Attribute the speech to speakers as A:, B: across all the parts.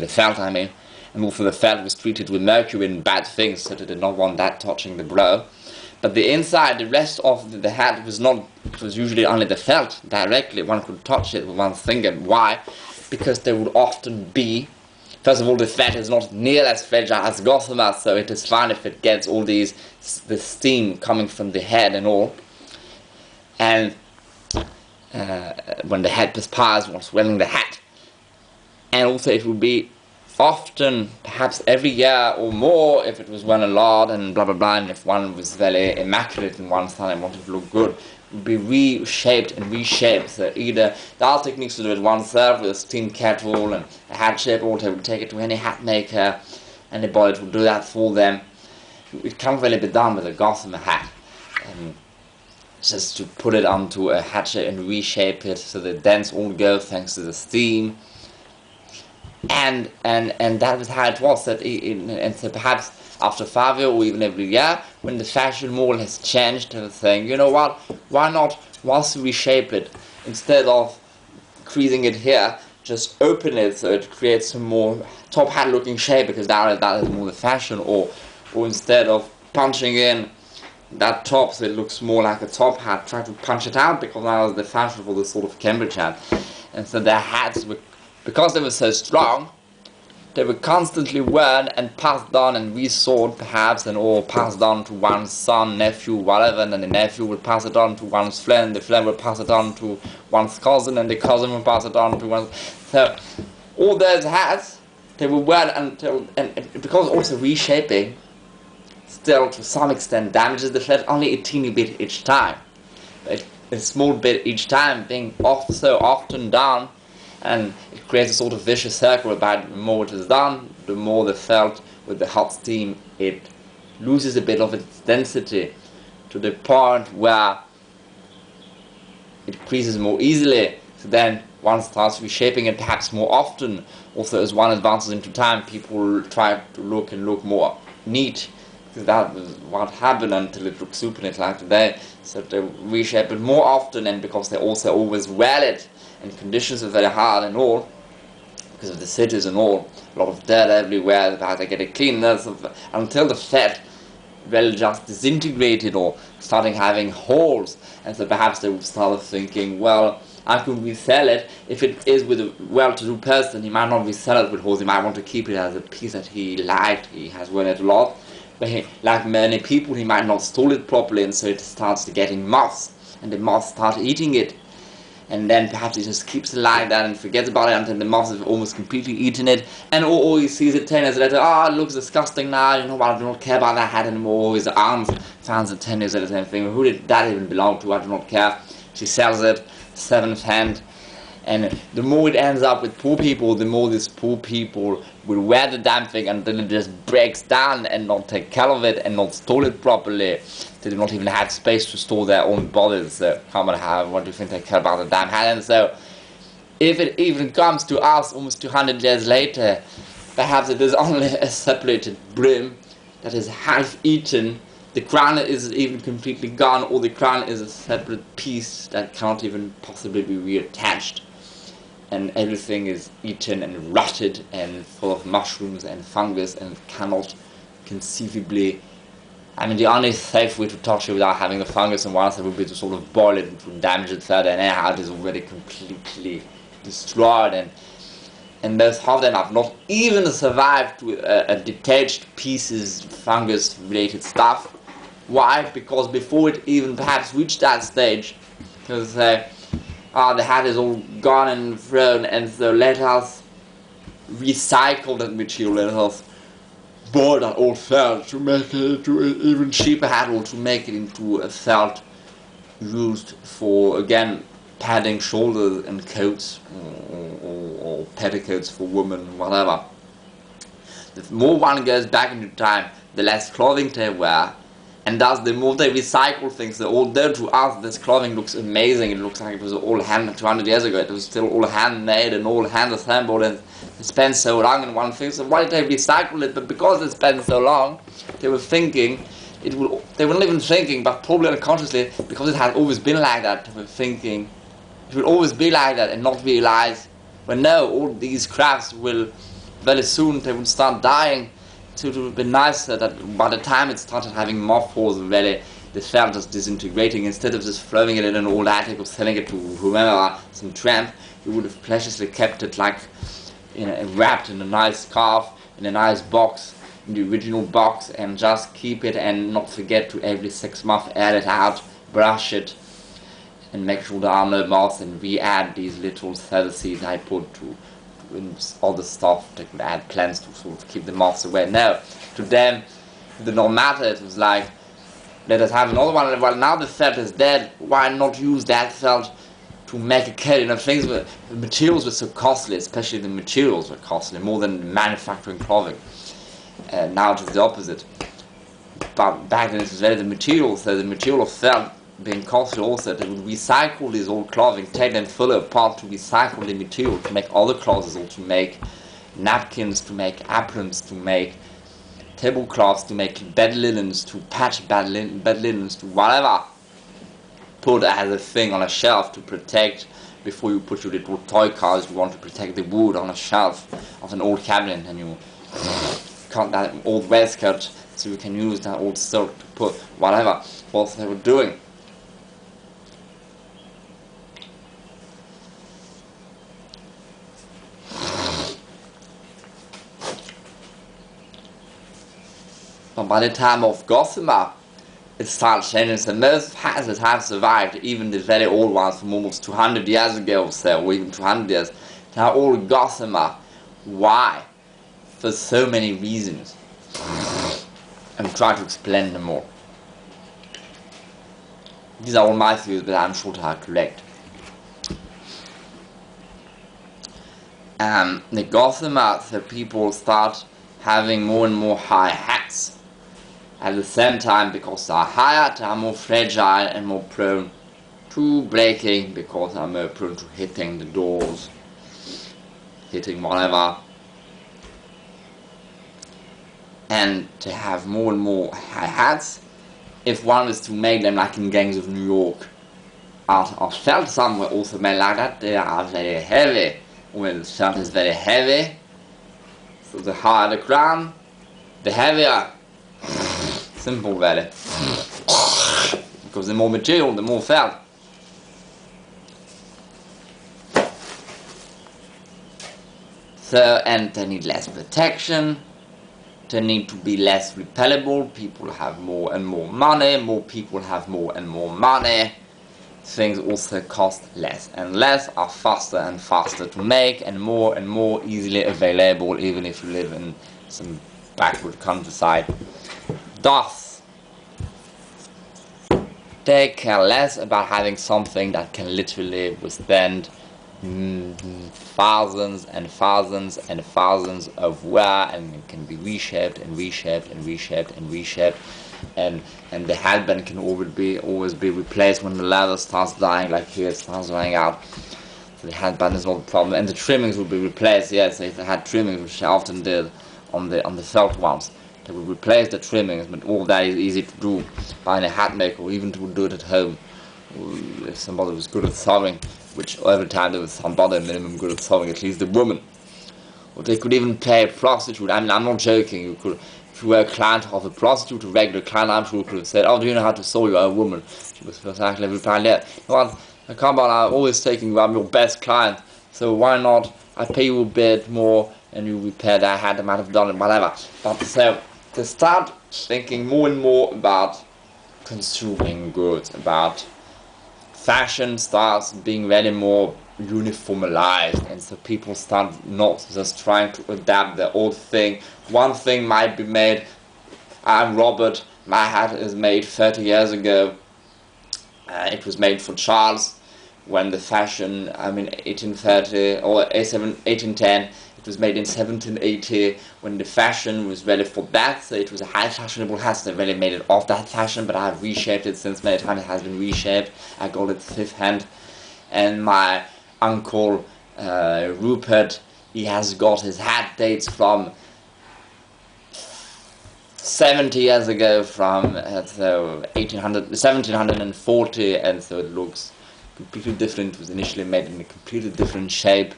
A: the felt, I mean, and also the felt was treated with mercury and bad things, so they did not want that touching the blow. But the inside, the rest of the hat was not, it was usually only the felt directly, one could touch it with one's finger. Why? Because there would often be, first of all, the fat is not near as fragile as gossamer, so it is fine if it gets all the steam coming from the head and all. And when the head perspires while swelling the hat. And also it would be often, perhaps every year or more, if it was worn a lot and blah blah blah, and if one was very immaculate in one style and wanted to look good, it would be reshaped and reshaped. So either there are techniques to do it oneself with a steam kettle and a hat shape, or they would take it to any hat maker and the boys would do that for them. It can't really be done with a gossamer hat. Just to put it onto a hat shape and reshape it so the dents all go thanks to the steam. And that was how it was. And so perhaps after 5 years or even every year, when the fashion model has changed, they were saying, you know what, why not, once we reshape it, instead of creasing it here, just open it so it creates a more top hat looking shape, because that is more the fashion, or instead of punching in that top so it looks more like a top hat, try to punch it out, because now is the fashion for this sort of Cambridge hat. And so their hats were, because they were so strong, they were constantly worn and passed on and resold perhaps, and or passed on to one's son, nephew, whatever, and then the nephew would pass it on to one's friend, the friend would pass it on to one's cousin, and the cousin would pass it on to one's... So all those hats, they were worn until, and because also reshaping still to some extent damages the flesh only a teeny bit each time. A small bit each time being so often done, and it creates a sort of vicious circle whereby the more it is done, the more the felt with the hot steam, it loses a bit of its density to the point where it creases more easily. So then one starts reshaping it perhaps more often. Also, as one advances into time, people try to look more neat, because that was what happened until it looked super neat like today. So they reshape it more often, and because they also always wear it, and conditions are very hard and all, because of the cities and all, a lot of dirt everywhere, how they get it clean, until the fat well just disintegrated or starting having holes. And so perhaps they would start thinking, well, I could resell it. If it is with a well-to-do person, he might not resell it with holes, he might want to keep it as a piece that he liked, he has worn it a lot. But like many people, he might not store it properly, and so it starts getting moths, and the moths start eating it. And then perhaps he just keeps it like that and forgets about it until the moths have almost completely eaten it. And or he sees it 10 years later, oh, it looks disgusting now, you know what, I do not care about that hat anymore. His arms finds it 10 years later, same thing. Who did that even belong to? I do not care. She sells it, 7th hand. And the more it ends up with poor people, the more these poor people will wear the damn thing until it just breaks down and not take care of it and not store it properly. They do not even have space to store their own bodies. So come on, what do you think they care about the damn hat? And so if it even comes to us almost 200 years later, perhaps it is only a separated brim that is half eaten. The crown is even completely gone, or the crown is a separate piece that cannot even possibly be reattached. And everything is eaten and rotted and full of mushrooms and fungus and cannot conceivably... I mean, the only safe way to touch it without having the fungus and once it would be to sort of boil it and to damage it further, and anyhow it is already completely destroyed, and those half of them have not even survived with a detached pieces, fungus related stuff. Why? Because before it even perhaps reached that stage, because the hat is all gone and thrown, and so let us recycle that material, let us boil that old felt to make it into an even cheaper hat, or to make it into a felt used for, again, padding shoulders and coats, or petticoats for women, whatever. The more one goes back into time, the less clothing they wear, and thus the more they recycle things. So although to us this clothing looks amazing, it looks like it was all hand 200 years ago, it was still all handmade and all hand assembled, and they spent so long in one thing. So why did they recycle it? But because they spent so long, they were thinking, they weren't even thinking, but probably unconsciously, because it had always been like that, they were thinking, it will always be like that, and not realize, well no, all these crafts will very soon they would start dying. So it would be nicer that by the time it started having mothballs, really the felt was disintegrating. Instead of just throwing it in an old attic or selling it to whomever, some tramp, you would have preciously kept it like, wrapped in a nice scarf, in a nice box, in the original box, and just keep it and not forget to every 6 months air it out, brush it, and make sure there are no moths, and re-add these little cell seeds I put to all the stuff that could add plants to sort of keep the moths away. No, to them, it did not matter. It was like, let us have another one. Well, now the felt is dead. Why not use that felt to make a kit? The materials were so costly, especially the materials were costly, more than manufacturing clothing. Now it is the opposite. But back then it was really the materials. So the material of felt being costly also, they would recycle these old clothing, take them fully apart to recycle the material, to make other clothes, or to make napkins, to make aprons, to make tablecloths, to make bed linens, to patch bed linens, to whatever. Put as a thing on a shelf to protect, before you put your little toy cars, you want to protect the wood on a shelf of an old cabinet, and you cut that old waistcoat so you can use that old silk to put whatever what they were doing. But by the time of gossamer, it started changing. So most hats that have survived, even the very old ones from almost 200 years ago or so, or even 200 years, they are all gossamer. Why? For so many reasons. I'm trying to explain them more. These are all my theories, but I'm sure they are correct. The gossamer, so people start having more and more high hats. At the same time, because they are higher, they are more fragile and more prone to breaking, because they are more prone to hitting the doors, hitting whatever. And to have more and more high hats, if one is to make them like in gangs of New York, out of felt, some were also made like that, they are very heavy. When the felt is very heavy, so the higher the crown, the heavier. Simple really. Because the more material, the more felt. So, and they need less protection, they need to be less repellable, people have more and more money, more people have more and more money. Things also cost less and less, are faster and faster to make, and more easily available, even if you live in some backward countryside. Thus, they care less about having something that can literally withstand thousands and thousands and thousands of wear, and it can be reshaped and reshaped and reshaped and reshaped, and the headband can always be replaced when the leather starts dying, like here it starts dying out. So the headband is not a problem, and the trimmings will be replaced. Yes, if they had trimmings, which they often did on the felt ones, they would replace the trimmings, but all that is easy to do by a hat maker, or even to do it at home. If somebody was good at sewing, which every time there was somebody minimum good at sewing, at least the woman. Or they could even pay a prostitute. I mean, I'm not joking. You could, if you were a client of a prostitute, a regular client, I'm sure you could have said, "Oh, do you know how to sew? You're a woman." She was exactly replying, "Yeah, you know what? Come on, I'm always taking you. I'm your best client. So why not? I pay you a bit more, and you repair that hat. I might have done it, whatever." But so to start thinking more and more about consuming goods, about fashion starts being really more uniformized, and so people start not just trying to adapt the old thing. One thing might be made. I'm Robert, my hat is made 30 years ago. It was made for Charles when the fashion, 1830 or 1810, it was made in 1780 when the fashion was ready for that, so it was a high fashionable hat, so they really made it of that fashion, but I've reshaped it since many times. It has been reshaped. I call it fifth hand. And my uncle Rupert, he has got his hat dates from 70 years ago, from 1740, and so it looks completely different. It was initially made in a completely different shape,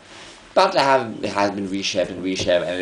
A: but it has been reshaped and reshaped, and